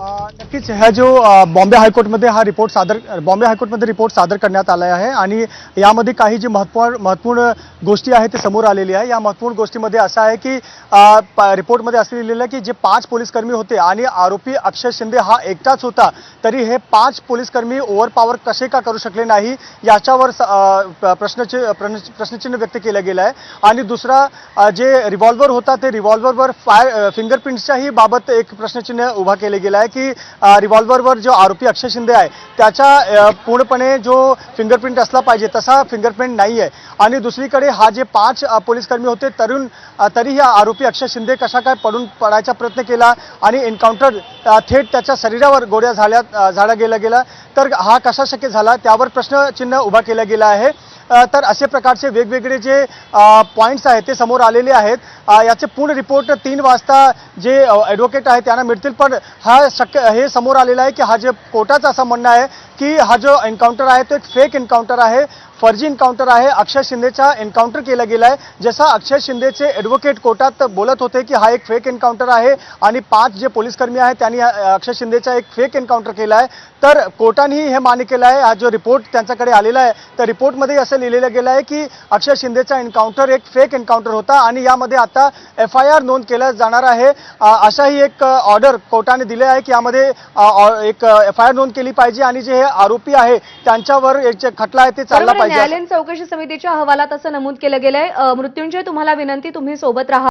नक्कीच ह्या जो बॉम्बे हायकोर्टमध्ये रिपोर्ट सादर करण्यात आला आहे आणि यामध्ये काही जी महत्वपूर्ण गोष्टी आहेत ते समोर आलेली आहे। या महत्वपूर्ण गोष्टीमध्ये असं आहे की रिपोर्टमध्ये असं लिहिलेलं आहे की जे 5 पोलीसकर्मी होते आणि आरोपी अक्षय शिंदे हा एकटाच होता, तरी हे 5 पोलीसकर्मी ओव्हरपॉवर कसे का करू शकले नाही याच्यावर प्रश्नचिन्ह व्यक्त केलं गेलं आहे। आणि दुसरा जे रिव्हॉल्वर होता ते रिव्हॉल्वरवर फिंगरप्रिंट्सच्याही बाबत एक प्रश्नचिन्ह उभा केलं गेलं आहे की रिव्हॉल्वरवर जो आरोपी अक्षय शिंदे आहे त्याचा पूर्णपणे जो फिंगरप्रिंट असला पाहिजे तसा फिंगरप्रिंट नाही आहे। आणि दुसरीकडे हा जे 5 पोलीसकर्मी होते तरीही आरोपी अक्षय शिंदे कशा काय पडायचा प्रयत्न केला आणि एन्काउंटर थेट त्याच्या शरीरावर गोळ्या झाडा गेला तर हा कसा शक्य झाला त्यावर प्रश्नचिन्ह उभा केला गेला आहे। तर असे प्रकारचे वेगवेगळे जे पॉइंट्स आहेत ते समोर आलेले आहेत। याचे पूर्ण रिपोर्ट 3 वाजता जे ॲडव्होकेट आहेत त्यांना मिळतील, पण हे समोर आलेलं आहे की हा जे कोर्टाचं असं म्हणणं आहे की हा जो एन्काउंटर आहे तो एक फेक एन्काउंटर आहे, फर्जी एन्काउंटर आहे। अक्षय शिंदेचा एन्काउंटर केला गेला आहे। जसा अक्षय शिंदेचे ॲडव्होकेट कोर्टात बोलत होते की हा एक फेक एन्काउंटर आहे आणि 5 जे पोलीसकर्मी आहेत त्यांनी अक्षय शिंदेचा एक फेक एन्काउंटर केला आहे, तर कोर्टानेही हे मान्य केलं आहे। हा जो रिपोर्ट त्यांच्याकडे आलेला आहे त्या रिपोर्टमध्ये असं लिहिलेलं गेलं आहे की अक्षय शिंदेचा एन्काउंटर एक फेक एन्काउंटर होता आणि यामध्ये आता FIR नोंद केलं जाणार आहे। अशाही एक ऑर्डर कोर्टाने दिले आहे की यामध्ये एक FIR नोंद केली पाहिजे आणि जे हे आरोपी आहे त्यांच्यावर एक खटला आहे ते चालला पाहिजे। न्यायालयीन चौकशी समितीच्या अहवालात असं नमूद केलं गेलंय। मृत्युंजय, तुम्हाला विनंती, तुम्ही सोबत राहा।